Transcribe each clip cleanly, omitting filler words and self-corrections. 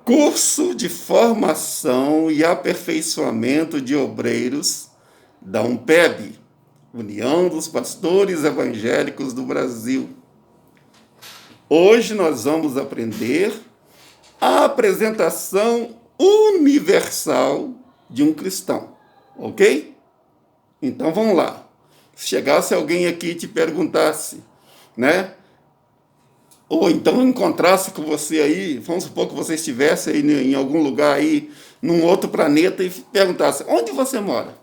Curso de Formação e Aperfeiçoamento de Obreiros da UNPEB, União dos Pastores Evangélicos do Brasil. Hoje nós vamos aprender a apresentação universal de um cristão, ok? Então vamos lá. Se chegasse alguém aqui e te perguntasse, né? Ou então encontrasse com você aí, vamos supor que você estivesse aí em algum lugar aí, num outro planeta, e perguntasse, onde você mora?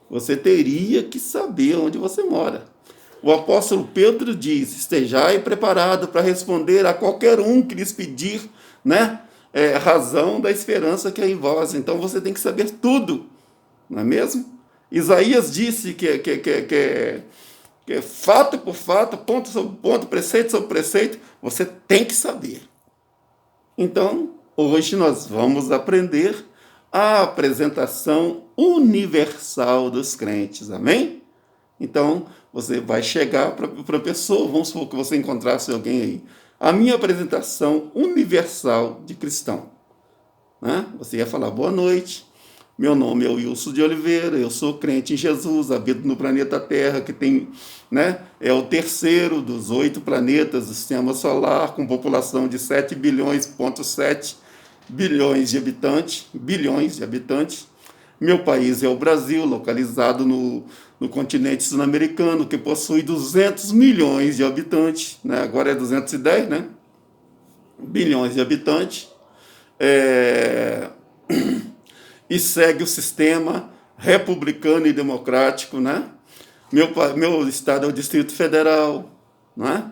Você teria que saber onde você mora. O apóstolo Pedro diz, estejai preparado para responder a qualquer um que lhes pedir, né? Razão da esperança que é em vós. Então você tem que saber tudo, não é mesmo? Isaías disse que fato por fato, ponto sobre ponto, preceito sobre preceito, você tem que saber. Então, hoje nós vamos aprender a apresentação universal dos crentes, amém? Então, você vai chegar para a pessoa, vamos supor que você encontrasse alguém aí, a minha apresentação universal de cristão, né? Você ia falar, boa noite, meu nome é Wilson de Oliveira, eu sou crente em Jesus, habito no planeta Terra, que tem, né, é o terceiro dos 8 planetas do sistema solar, com população de 7 bilhões,7 bilhões de habitantes. Meu país é o Brasil, localizado no continente sul-americano, que possui 200 milhões de habitantes, né? Agora é 210, né? Bilhões de habitantes. E segue o sistema republicano e democrático, né? Meu estado é o Distrito Federal, né?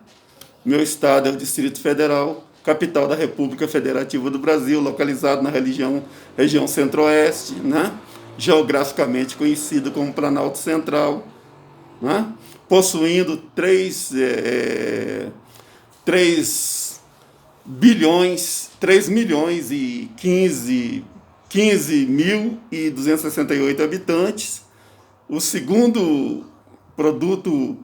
Meu estado é o Distrito Federal, capital da República Federativa do Brasil, localizado na região centro-oeste, né? Geograficamente conhecido como Planalto Central, né? Possuindo 3 milhões e 15.268 habitantes, o segundo produto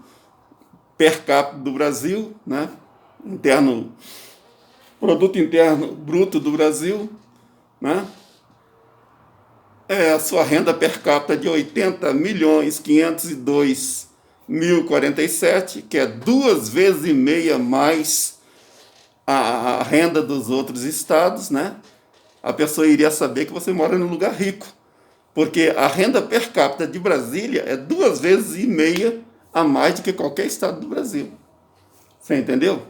per capita do Brasil, né? Produto interno bruto do Brasil, né? A sua renda per capita de 80.502.047, que é 2,5 vezes mais a renda dos outros estados, né? A pessoa iria saber que você mora num lugar rico, porque a renda per capita de Brasília é 2,5 vezes a mais do que qualquer estado do Brasil. Você entendeu?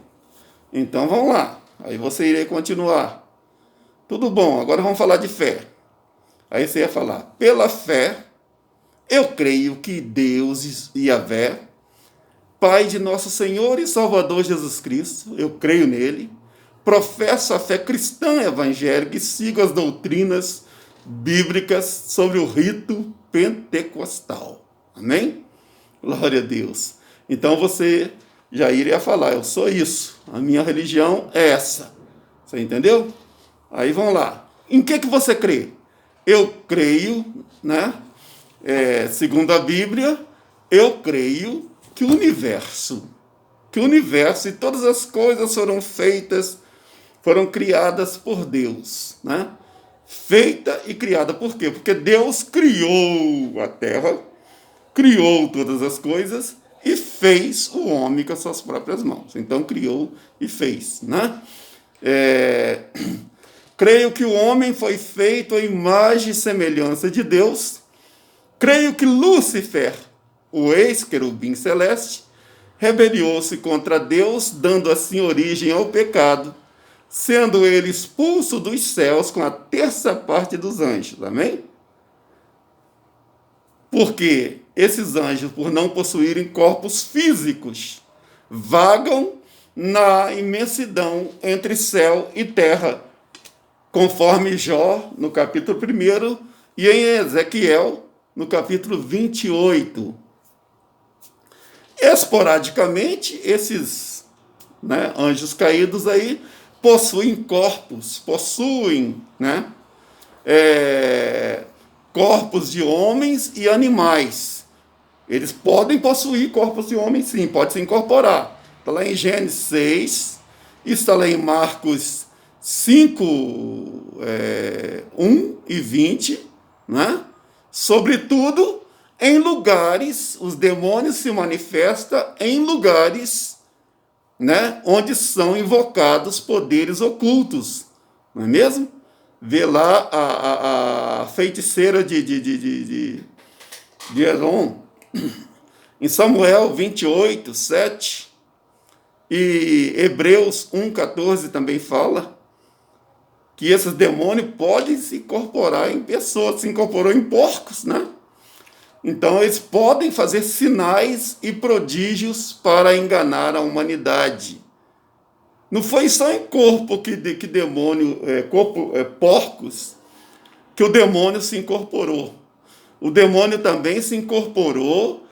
Então vamos lá. Aí você iria continuar. Tudo bom, agora vamos falar de fé. Aí você ia falar, pela fé, eu creio que Deus, Yahvé, Pai de nosso Senhor e Salvador Jesus Cristo, eu creio nele, professo a fé cristã evangélica e sigo as doutrinas bíblicas sobre o rito pentecostal. Amém? Glória a Deus. Então você já iria falar, eu sou isso, a minha religião é essa. Você entendeu? Aí vamos lá. Em que você crê? Eu creio, né? Segundo a Bíblia, eu creio que o universo e todas as coisas foram criadas por Deus, né? Feita e criada por quê? Porque Deus criou a terra, criou todas as coisas e fez o homem com as suas próprias mãos. Então criou e fez, né? Creio que o homem foi feito à imagem e semelhança de Deus. Creio que Lúcifer, o ex-querubim celeste, rebeliou-se contra Deus, dando assim origem ao pecado, sendo ele expulso dos céus com a terça parte dos anjos. Amém? Porque esses anjos, por não possuírem corpos físicos, vagam na imensidão entre céu e terra, conforme Jó, no capítulo 1, e em Ezequiel, no capítulo 28. Esporadicamente, esses, né, anjos caídos aí possuem corpos, né, corpos de homens e animais. Eles podem possuir corpos de homens, sim, pode se incorporar. Está lá em Gênesis 6, está lá em Marcos 5, 1 e 20, né? Sobretudo, em lugares, os demônios se manifestam em lugares, né, onde são invocados poderes ocultos, não é mesmo? Vê lá a feiticeira de Elon, em Samuel 28, 7, e Hebreus 1,14 também fala que esses demônios podem se incorporar em pessoas, se incorporou em porcos, né? Então eles podem fazer sinais e prodígios para enganar a humanidade. Não foi só em corpo que demônio, porcos, que o demônio se incorporou. O demônio também se incorporou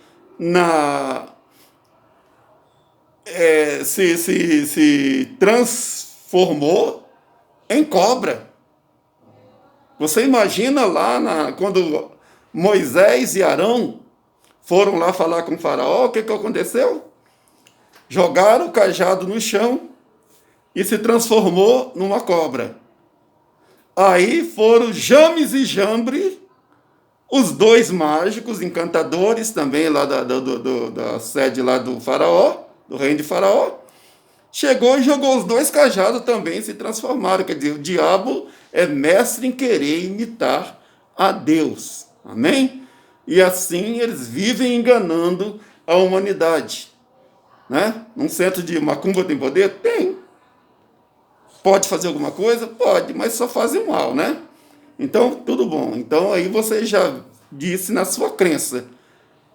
se transformou em cobra. Você imagina lá quando Moisés e Arão foram lá falar com o faraó, o que aconteceu? Jogaram o cajado no chão e se transformou numa cobra. Aí foram James e Jambre, os dois mágicos, encantadores também lá da sede lá do faraó, do reino de faraó, chegou e jogou os dois cajados também e se transformaram. Quer dizer, o diabo é mestre em querer imitar a Deus. Amém? E assim eles vivem enganando a humanidade. Né? Um centro de macumba tem poder? Tem. Pode fazer alguma coisa? Pode, mas só fazem mal, né? Então, tudo bom. Então, aí você já disse na sua crença.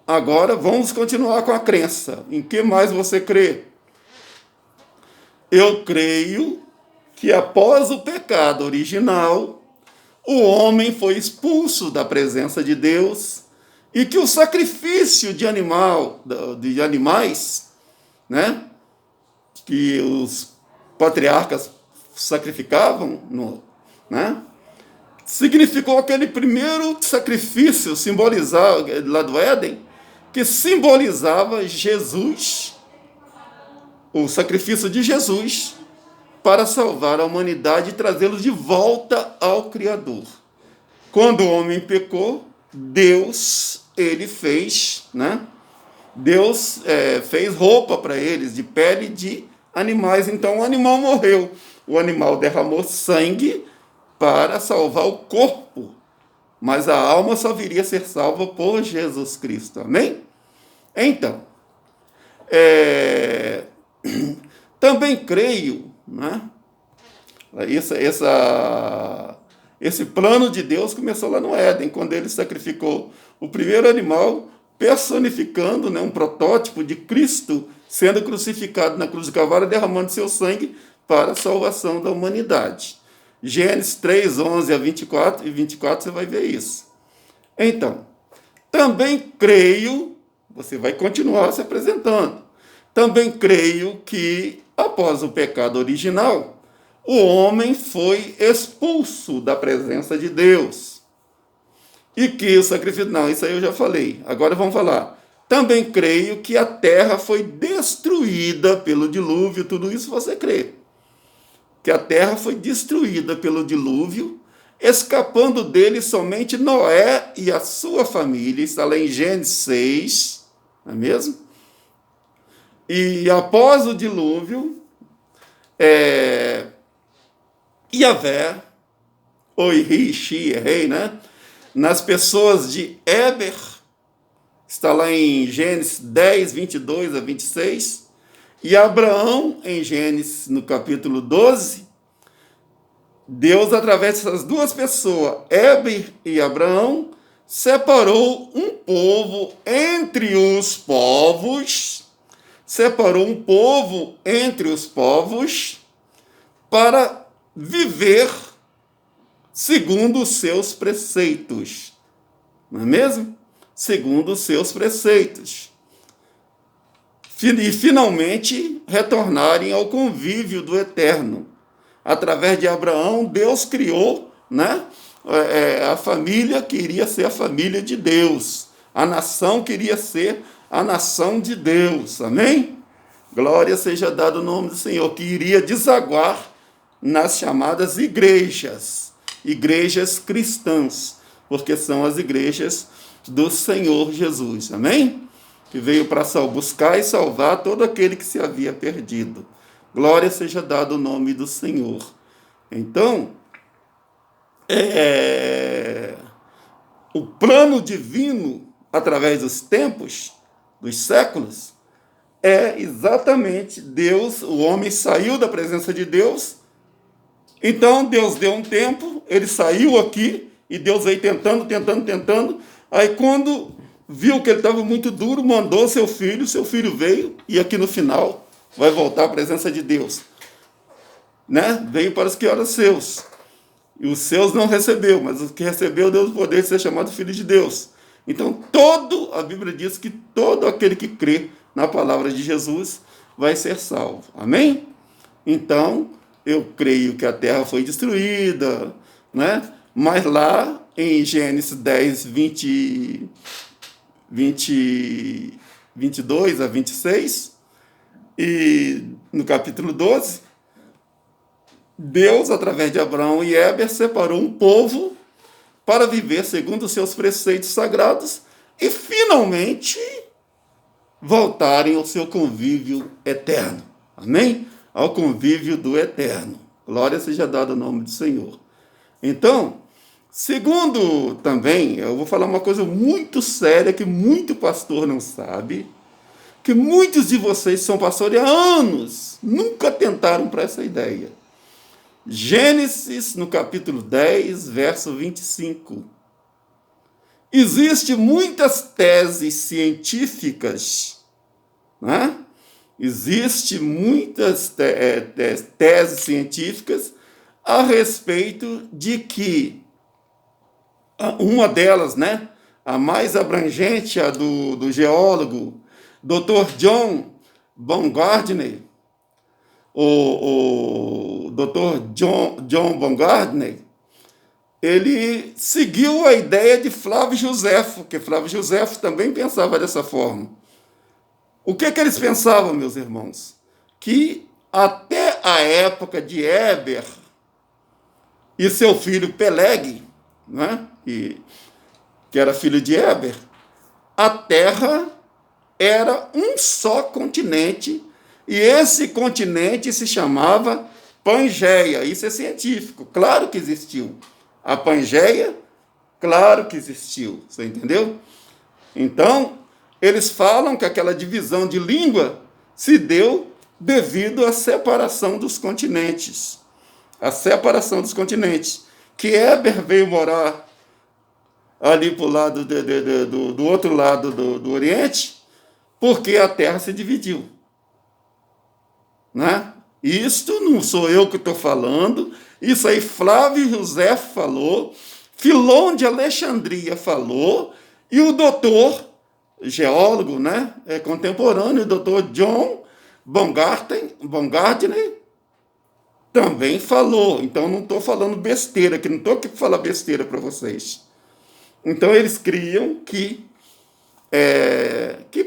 Agora, vamos continuar com a crença. Em que mais você crê? Eu creio que após o pecado original, o homem foi expulso da presença de Deus e que o sacrifício de animais, né, que os patriarcas sacrificavam, né, significou aquele primeiro sacrifício simbolizado lá do Éden, que simbolizava Jesus, o sacrifício de Jesus para salvar a humanidade e trazê-los de volta ao Criador. Quando o homem pecou, Deus, ele fez, né? Deus fez roupa para eles de pele de animais. Então o animal morreu. O animal derramou sangue para salvar o corpo, mas a alma só viria a ser salva por Jesus Cristo. Amém? Então, também creio, né? Esse plano de Deus começou lá no Éden, quando ele sacrificou o primeiro animal, personificando, né, um protótipo de Cristo sendo crucificado na cruz do Calvário, derramando seu sangue para a salvação da humanidade. Gênesis 3, 11 a 24, e 24 você vai ver isso. Então, também creio, você vai continuar se apresentando, também creio que, após o pecado original, o homem foi expulso da presença de Deus. E que o sacrifício... Não, isso aí eu já falei. Agora vamos falar. Também creio que a terra foi destruída pelo dilúvio. Tudo isso você crê. Que a terra foi destruída pelo dilúvio, escapando dele somente Noé e a sua família. Está lá em Gênesis 6, não é mesmo? E após o dilúvio, Yahvé, ou rei, né? Nas pessoas de Éber, está lá em Gênesis 10, 22 a 26, e Abraão, em Gênesis, no capítulo 12, Deus, através dessas duas pessoas, Éber e Abraão, separou um povo entre os povos, para viver segundo os seus preceitos. Não é mesmo? Segundo os seus preceitos. E finalmente retornarem ao convívio do Eterno. Através de Abraão, Deus criou, né, a família que iria ser a família de Deus. A nação queria ser a nação de Deus. Amém? Glória seja dada o nome do Senhor, que iria desaguar nas chamadas igrejas cristãs, porque são as igrejas do Senhor Jesus, amém? Que veio para buscar e salvar todo aquele que se havia perdido. Glória seja dado o nome do Senhor. Então, o plano divino, através dos tempos, dos séculos, é exatamente Deus, o homem saiu da presença de Deus, então Deus deu um tempo, ele saiu aqui, e Deus veio tentando, aí quando viu que ele estava muito duro, mandou seu filho veio, e aqui no final vai voltar à presença de Deus, né? Veio para os que eram seus, e os seus não recebeu, mas os que recebeu deu o poder de ser chamado filho de Deus. Então a Bíblia diz que todo aquele que crê na palavra de Jesus vai ser salvo, amém? Então, eu creio que a terra foi destruída, né? Mas lá em Gênesis 10, 22 a 26, e no capítulo 12, Deus, através de Abraão e Éber, separou um povo para viver segundo os seus preceitos sagrados e finalmente voltarem ao seu convívio eterno. Amém? Ao convívio do eterno. Glória seja dada ao nome do Senhor. Então, segundo também, eu vou falar uma coisa muito séria que muito pastor não sabe, que muitos de vocês são pastores há anos, nunca tentaram para essa ideia. Gênesis, no capítulo 10, verso 25. Existem muitas teses científicas, né? Existem muitas teses científicas a respeito de que uma delas, né, a mais abrangente, a do geólogo Dr. John Baumgartner, o Dr. John Baumgartner, ele seguiu a ideia de Flávio Josefo, porque Flávio Josefo também pensava dessa forma. O que eles pensavam, meus irmãos? Que até a época de Éber e seu filho Peleg, né, que era filho de Éber, a Terra era um só continente, e esse continente se chamava Pangeia. Isso é científico, claro que existiu. A Pangeia, claro que existiu, você entendeu? Então, eles falam que aquela divisão de língua se deu devido à separação dos continentes. A separação dos continentes. Que Éber veio morar ali para o lado do outro lado do Oriente, porque a terra se dividiu. Né? Isto não sou eu que estou falando, isso aí Flávio José falou, Filon de Alexandria falou, e o doutor, geólogo, né, contemporâneo, o doutor John Baumgartner, também falou. Então, não estou falando besteira, que não estou aqui para falar besteira para vocês. Então, eles criam que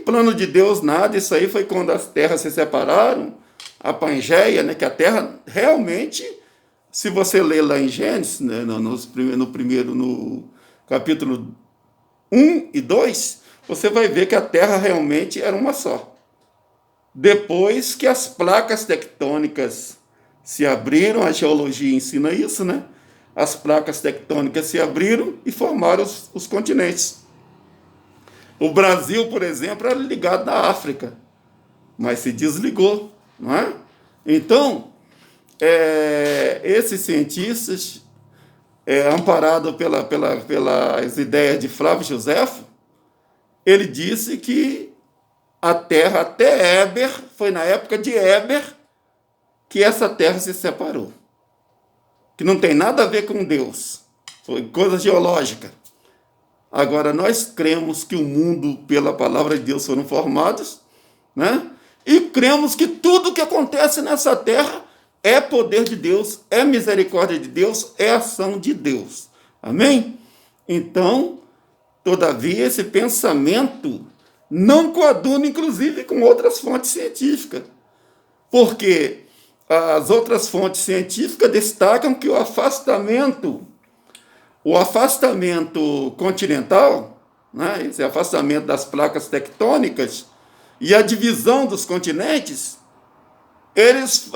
plano de Deus nada, isso aí foi quando as terras se separaram, a Pangeia, né, que a terra realmente, se você ler lá em Gênesis, né, no capítulo 1 e 2, você vai ver que a terra realmente era uma só. Depois que as placas tectônicas se abriram, a geologia ensina isso, né? As placas tectônicas se abriram e formaram os continentes. O Brasil, por exemplo, era ligado na África, mas se desligou, não é? Então, esses cientistas, amparados pelas ideias de Flávio Josefo, ele disse que a terra, até Éber, foi na época de Éber que essa terra se separou. Que não tem nada a ver com Deus. Foi coisa geológica. Agora, nós cremos que o mundo, pela palavra de Deus, foram formados, né? E cremos que tudo que acontece nessa terra é poder de Deus, é misericórdia de Deus, é ação de Deus. Amém? Então, todavia, esse pensamento não coaduna, inclusive, com outras fontes científicas. Porque as outras fontes científicas destacam que o afastamento continental, né, esse afastamento das placas tectônicas e a divisão dos continentes, eles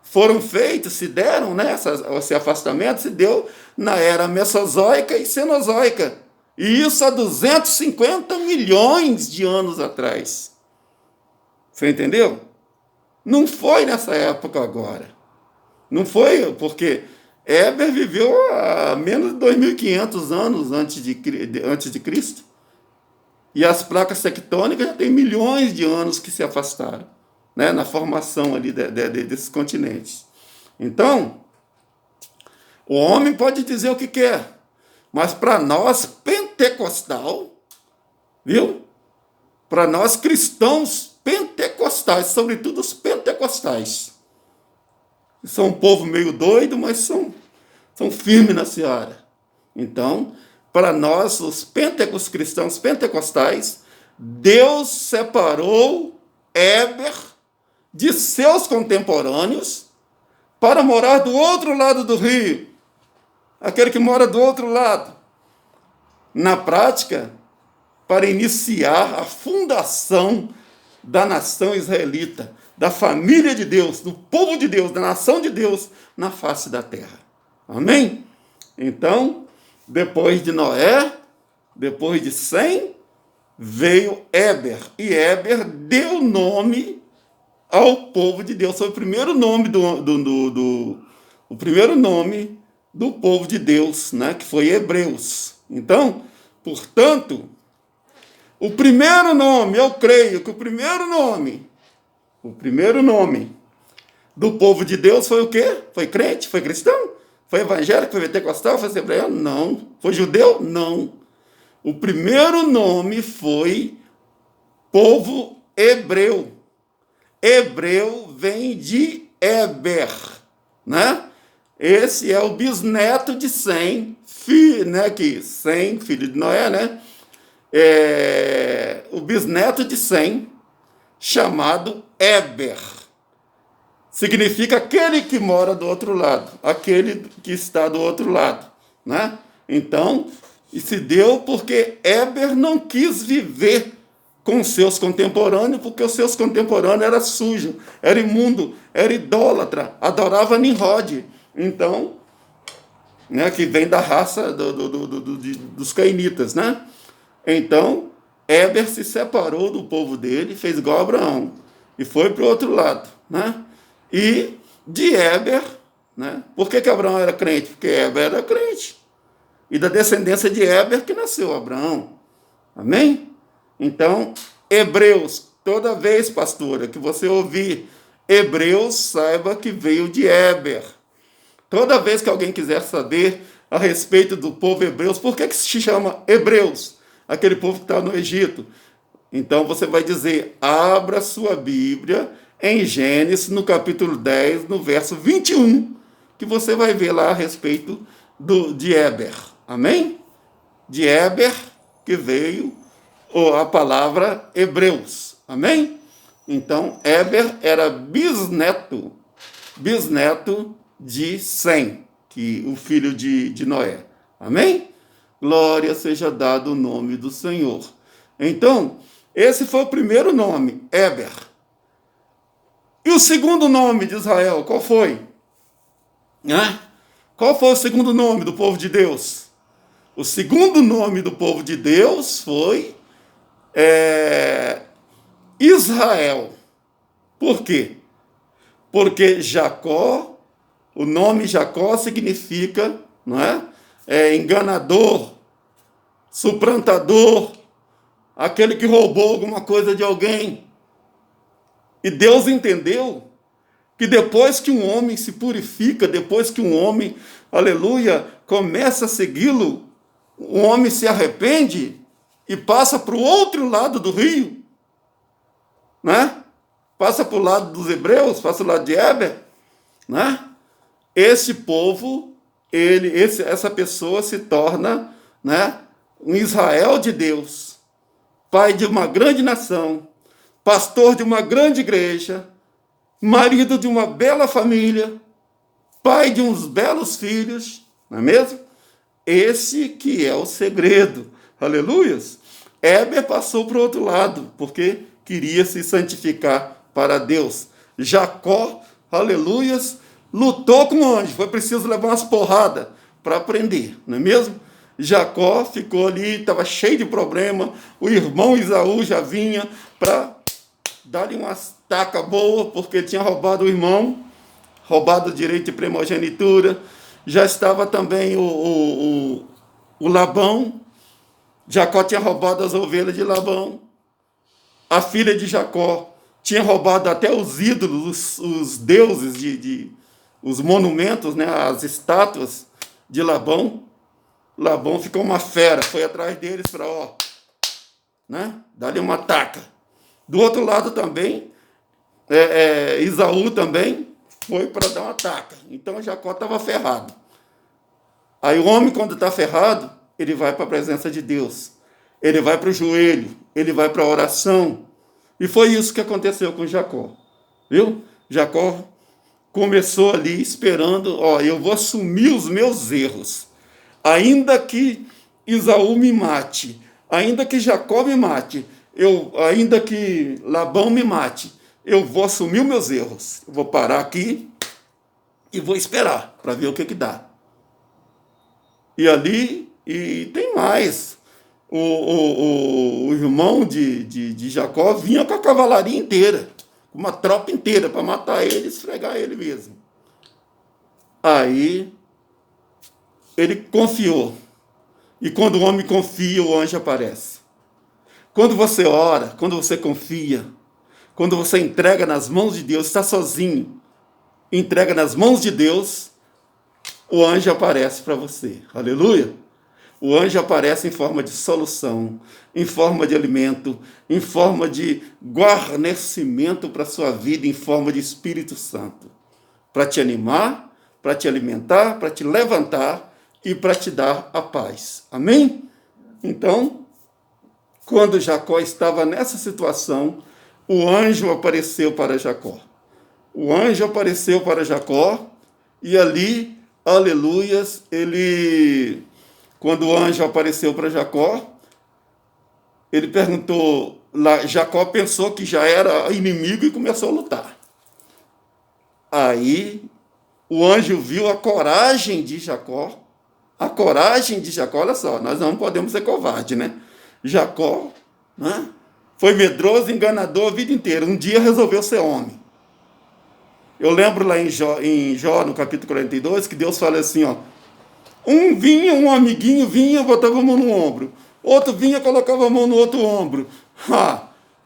foram feitos, se deram, né, esse afastamento se deu na era mesozoica e cenozoica, e isso há 250 milhões de anos atrás. Você entendeu? Não foi nessa época agora. Não foi porque Eber viveu há menos de 2.500 anos antes de Cristo. E as placas tectônicas já têm milhões de anos que se afastaram, né, na formação ali desses continentes. Então, o homem pode dizer o que quer, mas para nós, pentecostal, viu? Para nós cristãos pentecostais, sobretudo os pentecostais, são um povo meio doido, mas são firmes na seara. Então, para nós, os cristãos pentecostais, Deus separou Eber de seus contemporâneos para morar do outro lado do rio, aquele que mora do outro lado. Na prática, para iniciar a fundação da nação israelita, da família de Deus, do povo de Deus, da nação de Deus na face da terra. Amém? Então, depois de Noé, depois de Sem, veio Eber. E Eber deu nome ao povo de Deus. Foi o primeiro nome o primeiro nome do povo de Deus, né, que foi Hebreus. Então, portanto, o primeiro nome, eu creio que o primeiro nome do povo de Deus foi o quê? Foi crente? Foi cristão? Foi evangélico? Foi pentecostal? Foi hebreu? Não. Foi judeu? Não. O primeiro nome foi povo hebreu. Hebreu vem de Eber, né? Esse é o bisneto de Sem, Sem, filho de Noé, né? O bisneto de Sem, chamado Eber. Significa aquele que mora do outro lado, aquele que está do outro lado, né? Então, e se deu porque Eber não quis viver com seus contemporâneos, porque os seus contemporâneos eram sujos, era imundo, era idólatra, adorava Nimrod. Então, né, que vem da raça dos cainitas, né? Então, Eber se separou do povo dele, fez igual a Abraão, e foi para o outro lado, né? E de Eber, né? Por que Abraão era crente? Porque Eber era crente. E da descendência de Eber que nasceu Abraão. Amém? Então, Hebreus, toda vez, pastora, que você ouvir Hebreus, saiba que veio de Eber. Toda vez que alguém quiser saber a respeito do povo hebreus, por que se chama Hebreus? Aquele povo que está no Egito. Então você vai dizer, abra sua Bíblia em Gênesis, no capítulo 10, no verso 21, que você vai ver lá a respeito de Eber. Amém? De Eber que veio a palavra Hebreus. Amém? Então, Eber era bisneto de Sem, o filho de Noé. Amém? Glória seja dado o nome do Senhor. Então, esse foi o primeiro nome, Eber. E o segundo nome de Israel, qual foi? Qual foi o segundo nome do povo de Deus? O segundo nome do povo de Deus foi Israel. Por quê? Porque Jacó, o nome Jacó significa, não é? Enganador, suplantador, aquele que roubou alguma coisa de alguém. E Deus entendeu que depois que um homem se purifica, depois que um homem, aleluia, começa a segui-lo, o homem se arrepende e passa para o outro lado do rio, né? Passa para o lado dos hebreus, passa para o lado de Eber, né? Esse povo, essa pessoa se torna, né, um Israel de Deus, pai de uma grande nação, pastor de uma grande igreja, marido de uma bela família, pai de uns belos filhos, não é mesmo? Esse que é o segredo. Aleluias! Éber passou para o outro lado, porque queria se santificar para Deus. Jacó, aleluias, lutou com o anjo. Foi preciso levar umas porradas para aprender, não é mesmo? Jacó ficou ali, estava cheio de problema. O irmão Esaú já vinha para dar-lhe uma estaca boa, porque tinha roubado o irmão, roubado o direito de primogenitura. Já estava também o Labão. Jacó tinha roubado as ovelhas de Labão. A filha de Jacó tinha roubado até os ídolos, os deuses, os monumentos, né, as estátuas de Labão. Labão ficou uma fera, foi atrás deles para, né, dar-lhe uma taca. Do outro lado também, Esaú também foi para dar uma taca. Então Jacó estava ferrado. Aí o homem, quando está ferrado, ele vai para a presença de Deus. Ele vai para o joelho, ele vai para a oração. E foi isso que aconteceu com Jacó. Viu? Jacó começou ali esperando, eu vou assumir os meus erros. Ainda que Esaú me mate, ainda que Jacó me mate, ainda que Labão me mate, eu vou assumir os meus erros. Eu vou parar aqui e vou esperar para ver o que dá. E ali, e tem mais. O irmão de Jacó vinha com a cavalaria inteira, uma tropa inteira para matar ele e esfregar ele mesmo. Aí ele confiou. E quando o homem confia, o anjo aparece. Quando você ora, quando você confia, quando você entrega nas mãos de Deus, está sozinho, entrega nas mãos de Deus, o anjo aparece para você. Aleluia! O anjo aparece em forma de solução, em forma de alimento, em forma de guarnecimento para a sua vida, em forma de Espírito Santo. Para te animar, para te alimentar, para te levantar e para te dar a paz. Amém? Então, quando Jacó estava nessa situação, o anjo apareceu para Jacó. O anjo apareceu para Jacó e ali, aleluias, quando o anjo apareceu para Jacó, ele perguntou, Jacó pensou que já era inimigo e começou a lutar. Aí o anjo viu a coragem de Jacó, olha só, nós não podemos ser covardes, né? Jacó, né, foi medroso, enganador a vida inteira, um dia resolveu ser homem. Eu lembro lá em Jó, no capítulo 42, que Deus fala assim, um amiguinho vinha, botava a mão no ombro. Outro vinha, colocava a mão no outro ombro.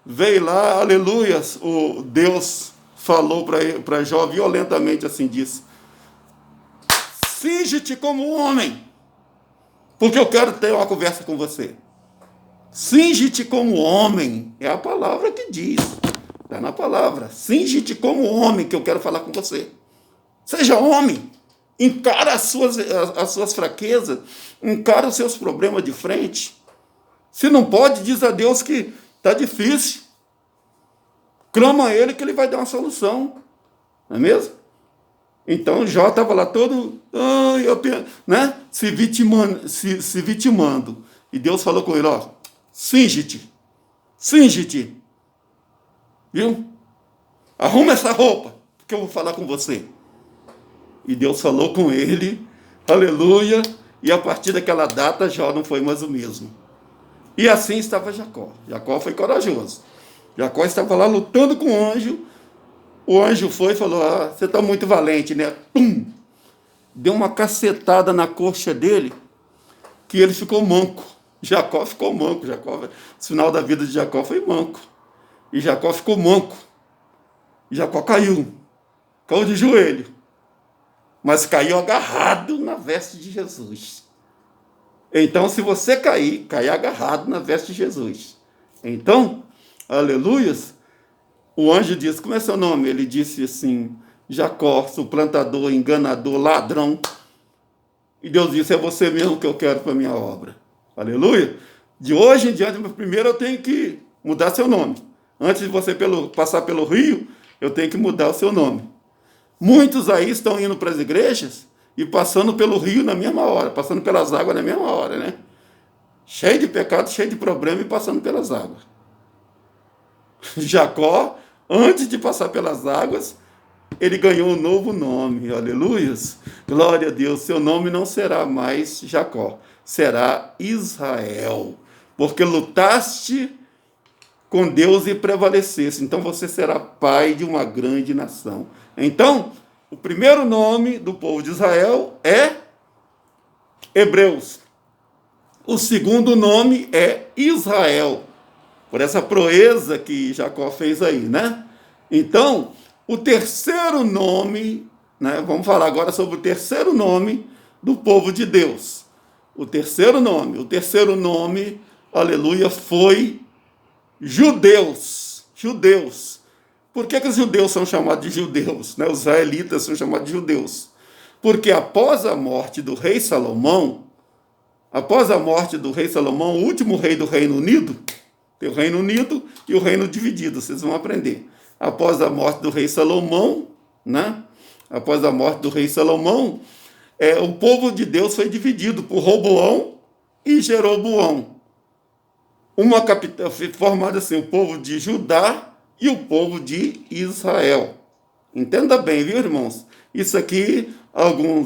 Veio lá, aleluias, o Deus falou para Jó violentamente assim, disse, finge-te como homem, porque eu quero ter uma conversa com você. Singe-te como homem, é a palavra que diz, está na palavra. Singe-te como homem, que eu quero falar com você. Seja homem, encara as suas fraquezas, encara os seus problemas de frente. Se não pode, diz a Deus que está difícil. Clama a Ele que Ele vai dar uma solução, não é mesmo? Então Jó estava lá todo, né, se vitimando. E Deus falou com ele, singe-te, viu? Arruma essa roupa, porque eu vou falar com você. E Deus falou com ele, aleluia, e a partir daquela data Jó não foi mais o mesmo. E assim estava Jacó. Jacó foi corajoso. Jacó estava lá lutando com o anjo. O anjo foi e falou, você está muito valente, né? Pum! Deu uma cacetada na coxa dele, que ele ficou manco. Jacó ficou manco. O final da vida de Jacó foi manco. E Jacó ficou manco. E Jacó caiu de joelho. Mas caiu agarrado na veste de Jesus. Então, se você cair agarrado na veste de Jesus. Então, aleluias, o anjo disse, como é seu nome? Ele disse assim, Jacó, suplantador, enganador, ladrão. E Deus disse, é você mesmo que eu quero para a minha obra. Aleluia. De hoje em diante, primeiro eu tenho que mudar seu nome. Antes de você passar pelo rio, eu tenho que mudar o seu nome. Muitos aí estão indo para as igrejas e passando pelo rio na mesma hora, passando pelas águas na mesma hora, né? Cheio de pecado, cheio de problema e passando pelas águas. Jacó, antes de passar pelas águas, ele ganhou um novo nome, aleluias. Glória a Deus, seu nome não será mais Jacó, será Israel, porque lutaste com Deus e prevalecesse, então você será pai de uma grande nação. Então, o primeiro nome do povo de Israel é Hebreus. O segundo nome é Israel, por essa proeza que Jacó fez aí, né? Então, o terceiro nome, né? Vamos falar agora sobre o terceiro nome do povo de Deus. O terceiro nome, aleluia, foi judeus. Judeus. Por que os judeus são chamados de judeus, né? Os israelitas são chamados de judeus. Porque após a morte do rei Salomão, o último rei do Reino Unido, tem o Reino Unido e o Reino Dividido, vocês vão aprender. Após a morte do rei Salomão, né? Após a morte do rei Salomão, o povo de Deus foi dividido por Roboão e Jeroboão. Uma capital formada assim, o povo de Judá e o povo de Israel. Entenda bem, viu, irmãos? Isso aqui,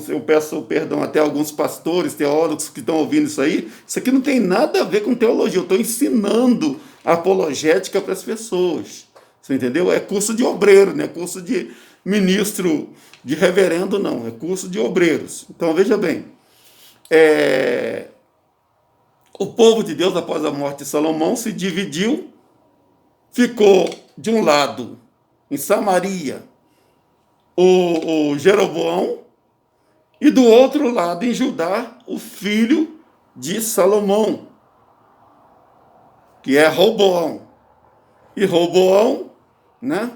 eu peço perdão até a alguns pastores, teólogos que estão ouvindo isso aqui não tem nada a ver com teologia, eu estou ensinando apologética para as pessoas. Você entendeu? É curso de obreiro, não é curso de ministro, de reverendo, não. É curso de obreiros. Então, veja bem. O povo de Deus, após a morte de Salomão, se dividiu, ficou de um lado, em Samaria, o Jeroboão, e do outro lado, em Judá, o filho de Salomão, que é Roboão. E Roboão, né?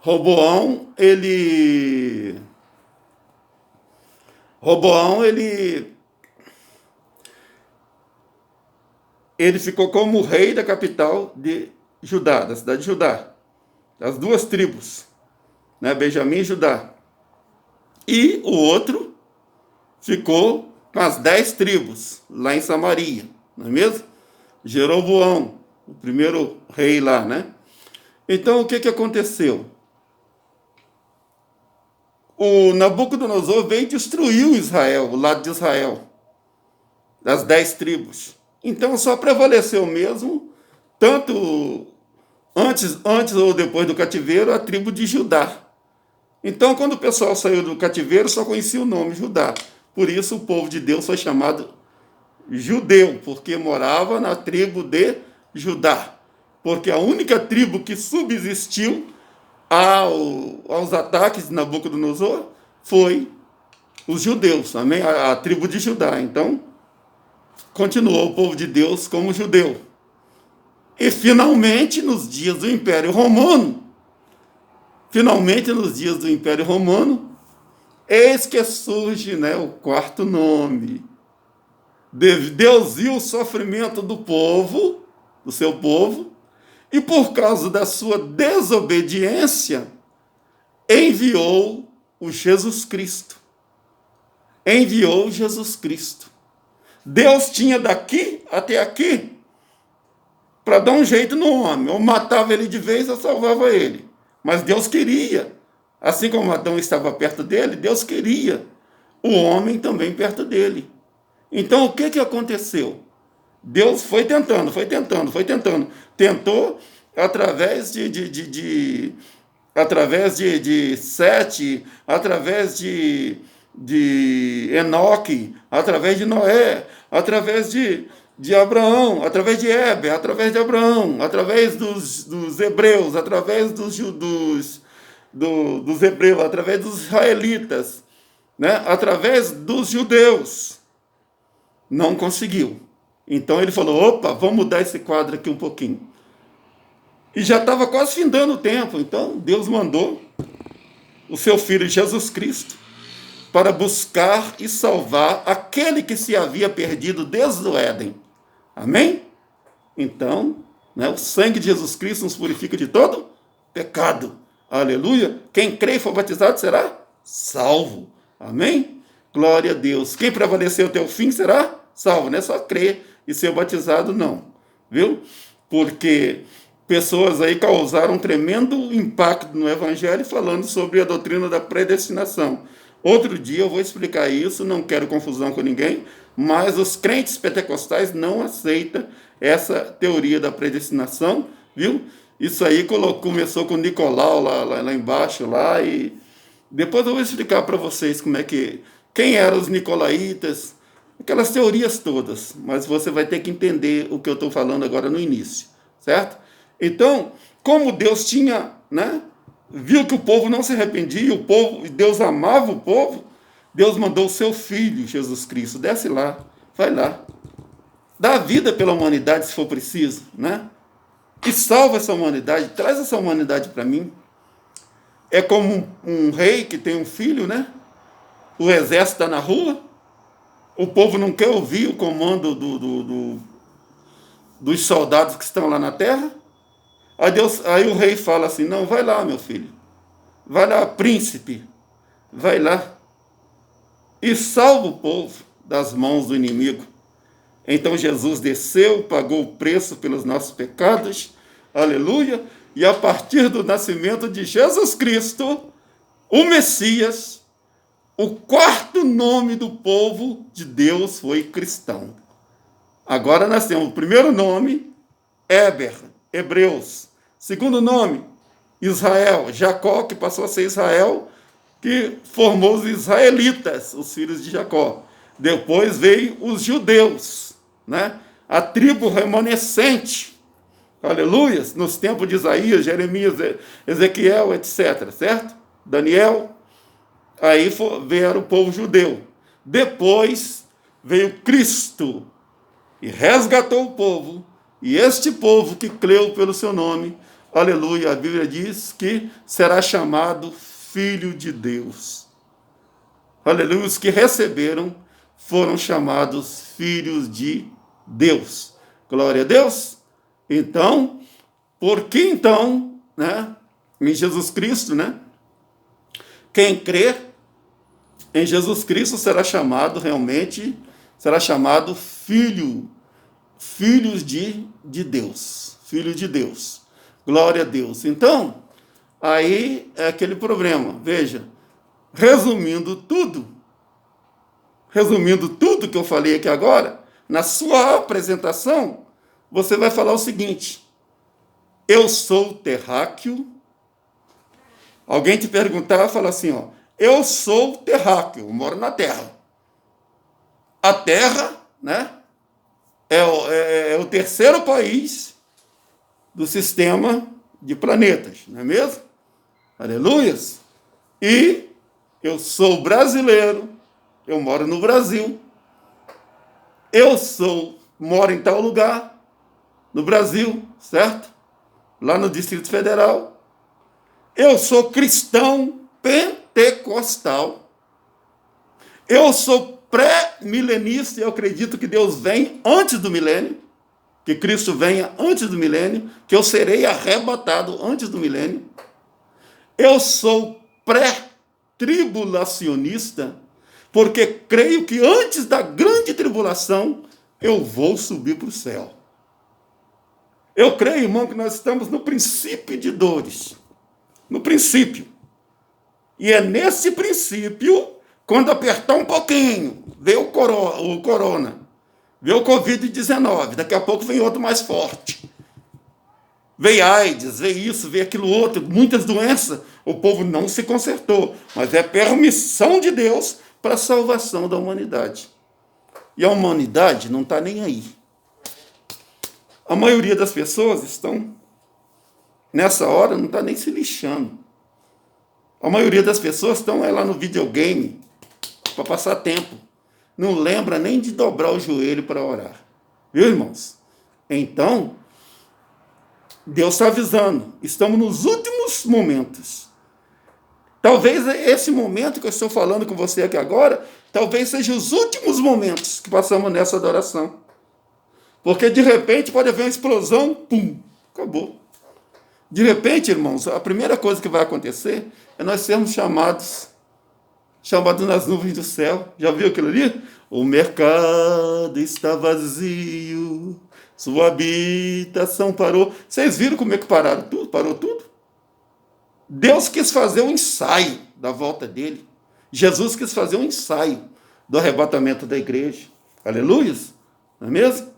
Roboão, ele ficou como rei da capital de Judá, da cidade de Judá, das duas tribos, né? Benjamim e Judá. E o outro ficou com as 10 tribos, lá em Samaria, não é mesmo? Jeroboão, o primeiro rei lá, né? Então, o que aconteceu? O Nabucodonosor veio e destruiu Israel, o lado de Israel, das 10 tribos. Então, só prevaleceu mesmo, tanto antes ou depois do cativeiro, a tribo de Judá. Então, quando o pessoal saiu do cativeiro, só conhecia o nome Judá. Por isso, o povo de Deus foi chamado judeu, porque morava na tribo de Judá. Porque a única tribo que subsistiu aos ataques de Nabucodonosor foi os judeus, amém? A tribo de Judá. Então, continuou o povo de Deus como judeu. E finalmente, nos dias do Império Romano, eis que surge, né, o quarto nome. Deus viu o sofrimento do povo, do seu povo, e por causa da sua desobediência, enviou o Jesus Cristo. Enviou Jesus Cristo. Deus tinha daqui até aqui para dar um jeito no homem. Ou matava ele de vez ou salvava ele. Mas Deus queria. Assim como Adão estava perto dele, Deus queria o homem também perto dele. Então, o que aconteceu? Deus foi tentando. Tentou através de Sete, através de Enoque, através de Noé, através de Abraão, através de Heber, através de Abraão, através dos hebreus, através dos hebreus, através dos israelitas, né? Através dos judeus. Não conseguiu. Então ele falou, opa, vamos mudar esse quadro aqui um pouquinho. E já estava quase findando o tempo, então Deus mandou o seu Filho Jesus Cristo para buscar e salvar aquele que se havia perdido desde o Éden. Amém? Então, né, o sangue de Jesus Cristo nos purifica de todo pecado. Aleluia. Quem crê e for batizado será salvo. Amém? Glória a Deus. Quem prevalecer até o fim será salvo. Não é só crer e ser batizado, não. Viu? Porque pessoas aí causaram um tremendo impacto no evangelho falando sobre a doutrina da predestinação. Outro dia eu vou explicar isso, não quero confusão com ninguém, mas os crentes pentecostais não aceitam essa teoria da predestinação, viu? Isso aí começou com Nicolau lá embaixo, lá, e depois eu vou explicar para vocês quem eram os nicolaítas, aquelas teorias todas, mas você vai ter que entender o que eu estou falando agora no início, certo? Então, como Deus tinha, viu que o povo não se arrependia, Deus amava o povo, Deus mandou o seu Filho, Jesus Cristo, desce lá, vai lá, dá vida pela humanidade se for preciso, e salva essa humanidade, traz essa humanidade para mim. É como um rei que tem um filho, o exército está na rua, o povo não quer ouvir o comando dos soldados que estão lá na terra. Aí o rei fala assim, não, vai lá, meu filho, vai lá, príncipe, vai lá e salva o povo das mãos do inimigo. Então Jesus desceu, pagou o preço pelos nossos pecados, aleluia, e a partir do nascimento de Jesus Cristo, o Messias, o quarto nome do povo de Deus foi cristão. Agora nós temos o primeiro nome, Éber, Hebreus. Segundo nome, Israel, Jacó, que passou a ser Israel, que formou os israelitas, os filhos de Jacó. Depois veio os judeus, a tribo remanescente, aleluia, nos tempos de Isaías, Jeremias, Ezequiel, etc., certo? Daniel, aí vieram o povo judeu. Depois veio Cristo e resgatou o povo, e este povo que creu pelo seu nome, aleluia, a Bíblia diz que será chamado Filho de Deus. Aleluia, os que receberam foram chamados filhos de Deus. Glória a Deus. Então, por que então, em Jesus Cristo, quem crê em Jesus Cristo será chamado realmente, será chamado filhos de Deus. Filho de Deus. Glória a Deus. Então, aí é aquele problema. Veja, resumindo tudo que eu falei aqui agora, na sua apresentação, você vai falar o seguinte: eu sou terráqueo. Alguém te perguntar, fala assim, eu sou terráqueo, eu moro na Terra. A Terra, é o terceiro país do sistema de planetas, não é mesmo? Aleluias! E eu sou brasileiro, eu moro no Brasil. Moro em tal lugar, no Brasil, certo? Lá no Distrito Federal. Eu sou cristão pentecostal. Eu sou pré-milenista e eu acredito que Deus vem antes do milênio, que Cristo venha antes do milênio, que eu serei arrebatado antes do milênio. Eu sou pré-tribulacionista, porque creio que antes da grande tribulação eu vou subir para o céu. Eu creio, irmão, que nós estamos no princípio de dores. No princípio. E é nesse princípio, quando apertar um pouquinho, vê o corona, vê o Covid-19, daqui a pouco vem outro mais forte. Vê AIDS, vê isso, vê aquilo outro, muitas doenças. O povo não se consertou, mas é permissão de Deus para a salvação da humanidade. E a humanidade não está nem aí. A maioria das pessoas estão, nessa hora, não está nem se lixando. A maioria das pessoas estão lá no videogame para passar tempo. Não lembra nem de dobrar o joelho para orar. Viu, irmãos? Então, Deus está avisando. Estamos nos últimos momentos. Talvez esse momento que eu estou falando com você aqui agora, talvez seja os últimos momentos que passamos nessa adoração. Porque de repente pode haver uma explosão, pum, acabou. De repente, irmãos, a primeira coisa que vai acontecer é nós sermos chamados nas nuvens do céu. Já viu aquilo ali? O mercado está vazio, sua habitação parou. Vocês viram como é que pararam tudo? Parou tudo? Deus quis fazer um ensaio da volta dele. Jesus quis fazer um ensaio do arrebatamento da igreja. Aleluia! Não é mesmo?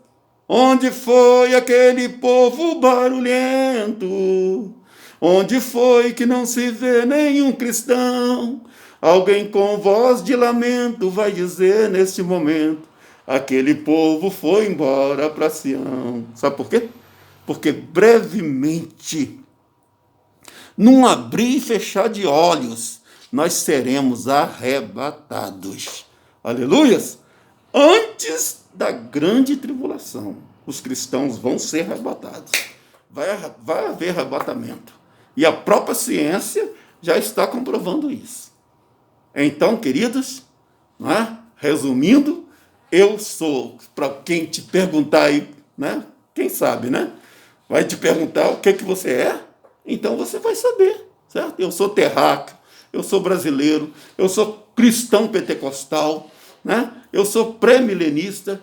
Onde foi aquele povo barulhento? Onde foi que não se vê nenhum cristão? Alguém com voz de lamento vai dizer neste momento: aquele povo foi embora para Sião. Sabe por quê? Porque brevemente, num abrir e fechar de olhos, nós seremos arrebatados. Aleluias! Antes da grande tribulação, os cristãos vão ser arrebatados. Vai haver arrebatamento. E a própria ciência já está comprovando isso. Então, queridos, não é? Resumindo, eu sou, para quem te perguntar aí, né? Quem sabe, né? Vai te perguntar o que você é, então você vai saber, certo? Eu sou terráqueo, eu sou brasileiro, eu sou cristão pentecostal, né? Eu sou pré-milenista,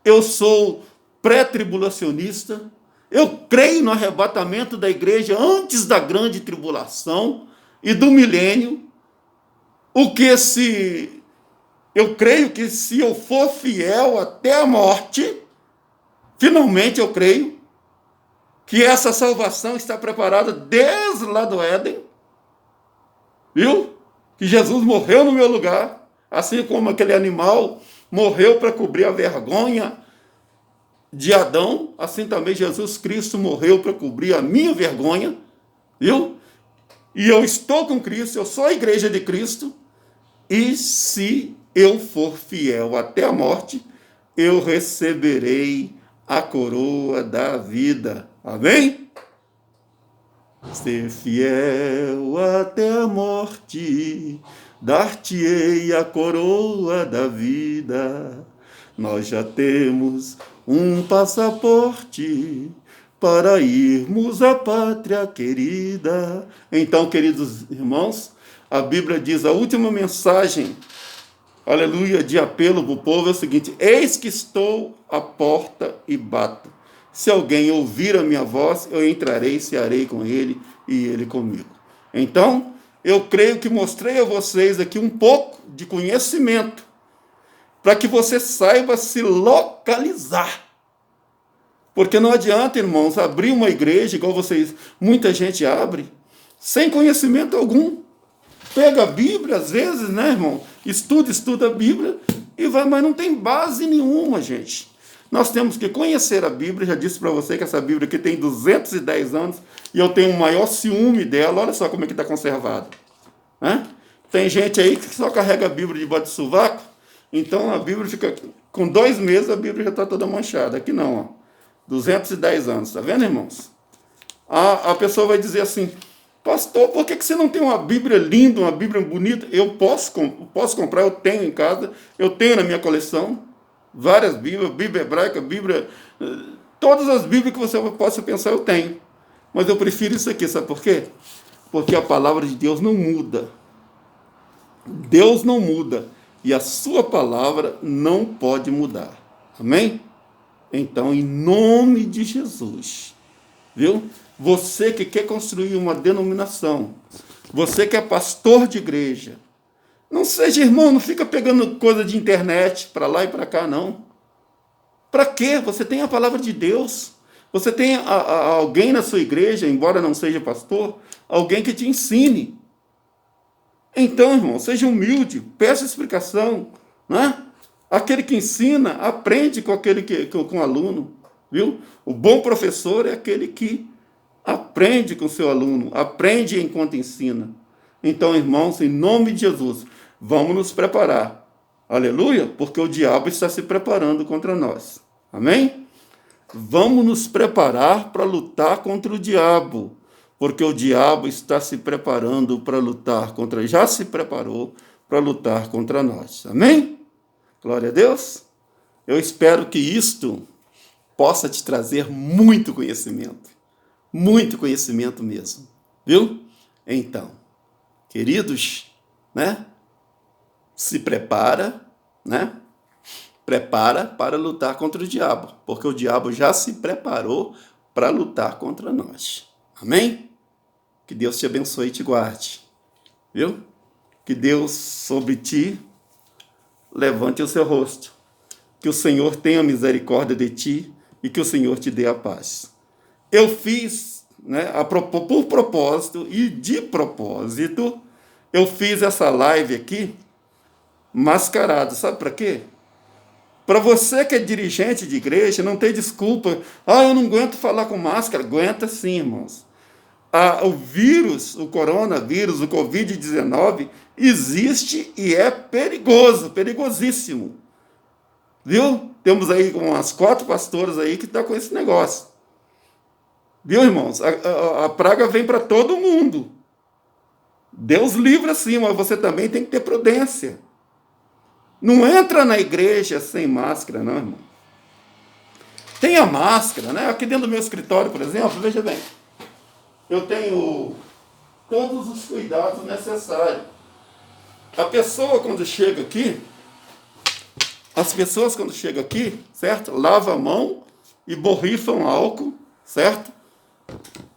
eu sou pré-tribulacionista, eu creio no arrebatamento da igreja antes da grande tribulação e do milênio. Eu creio que se eu for fiel até a morte, finalmente eu creio que essa salvação está preparada desde lá do Éden, viu? Que Jesus morreu no meu lugar, assim como aquele animal morreu para cobrir a vergonha de Adão, assim também Jesus Cristo morreu para cobrir a minha vergonha, viu? E eu estou com Cristo, eu sou a igreja de Cristo, e se eu for fiel até a morte, eu receberei a coroa da vida. Amém? Ser fiel até a morte, dar-te-ei a coroa da vida. Nós já temos um passaporte para irmos à pátria querida. Então, queridos irmãos, a Bíblia diz, a última mensagem, aleluia, de apelo para o povo é o seguinte: eis que estou à porta e bato. Se alguém ouvir a minha voz, eu entrarei, cearei com ele e ele comigo. Então, eu creio que mostrei a vocês aqui um pouco de conhecimento, para que você saiba se localizar. Porque não adianta, irmãos, abrir uma igreja, igual muita gente abre, sem conhecimento algum. Pega a Bíblia, às vezes, né, irmão? Estuda a Bíblia e vai, mas não tem base nenhuma, gente. Nós temos que conhecer a Bíblia. Já disse para você que essa Bíblia aqui tem 210 anos e eu tenho o maior ciúme dela. Olha só como é que está conservada. Né? Tem gente aí que só carrega a Bíblia debaixo do sovaco, então a Bíblia fica, com 2 meses a Bíblia já está toda manchada. Aqui não, ó. 210 anos, está vendo, irmãos? A pessoa vai dizer assim: pastor, por que você não tem uma Bíblia linda, uma Bíblia bonita? Eu posso comprar, eu tenho em casa, eu tenho na minha coleção várias Bíblias, Bíblia hebraica, Bíblia, todas as Bíblias que você possa pensar eu tenho. Mas eu prefiro isso aqui, sabe por quê? Porque a palavra de Deus não muda. Deus não muda e a sua palavra não pode mudar. Amém? Então, em nome de Jesus, viu? Você que quer construir uma denominação, você que é pastor de igreja, não seja irmão, não fica pegando coisa de internet para lá e para cá, não. Para quê? Você tem a palavra de Deus. Você tem alguém na sua igreja, embora não seja pastor, alguém que te ensine. Então, irmão, seja humilde, peça explicação, né? Aquele que ensina, aprende com com o aluno, viu? O bom professor é aquele que aprende com o seu aluno, aprende enquanto ensina. Então, irmãos, em nome de Jesus, vamos nos preparar. Aleluia, porque o diabo está se preparando contra nós. Amém? Vamos nos preparar para lutar contra o diabo, porque o diabo está se preparando para lutar contra, já se preparou para lutar contra nós. Amém? Glória a Deus. Eu espero que isto possa te trazer muito conhecimento. Muito conhecimento mesmo, viu? Então, queridos, né? Se prepara, né? Prepara para lutar contra o diabo, porque o diabo já se preparou para lutar contra nós. Amém? Que Deus te abençoe e te guarde, viu? Que Deus sobre ti levante o seu rosto, que o Senhor tenha misericórdia de ti e que o Senhor te dê a paz. Eu fiz, né, por propósito e de propósito, eu fiz essa live aqui mascarado. Sabe para quê? Para você que é dirigente de igreja, não tem desculpa. Ah, eu não aguento falar com máscara. Aguenta sim, irmãos. O vírus, o coronavírus, o Covid-19, existe e é perigoso, perigosíssimo. Viu? Temos aí umas 4 pastoras aí que estão com esse negócio. Viu, irmãos? A praga vem para todo mundo. Deus livra sim, mas você também tem que ter prudência. Não entra na igreja sem máscara, não, irmão. Tenha máscara, né? Aqui dentro do meu escritório, por exemplo, veja bem. Eu tenho todos os cuidados necessários. A pessoa quando chega aqui, as pessoas quando chegam aqui, certo? Lava a mão e borrifam álcool, certo?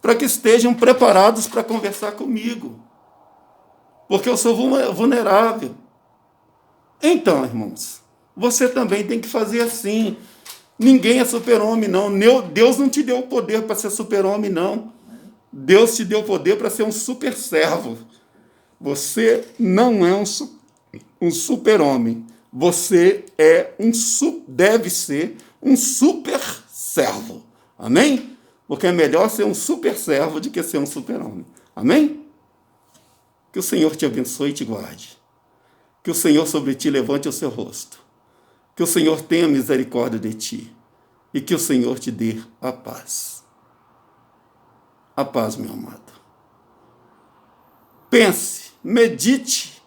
Para que estejam preparados para conversar comigo. Porque eu sou vulnerável. Então, irmãos, você também tem que fazer assim. Ninguém é super-homem, não. Deus não te deu o poder para ser super-homem, não. Deus te deu o poder para ser um super-servo. Você não é um super-homem. Você deve ser um super-servo. Amém? Porque é melhor ser um super-servo do que ser um super-homem. Amém? Que o Senhor te abençoe e te guarde. Que o Senhor sobre ti levante o seu rosto. Que o Senhor tenha misericórdia de ti. E que o Senhor te dê a paz. A paz, meu amado. Pense, medite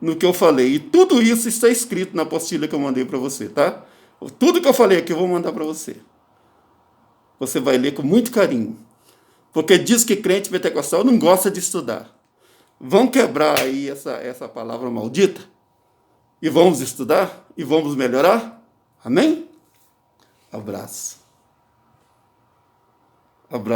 no que eu falei. E tudo isso está escrito na apostila que eu mandei para você, tá? Tudo que eu falei aqui eu vou mandar para você. Você vai ler com muito carinho. Porque diz que crente pentecostal não gosta de estudar. Vamos quebrar aí essa palavra maldita? E vamos estudar? E vamos melhorar? Amém? Abraço. Abraço.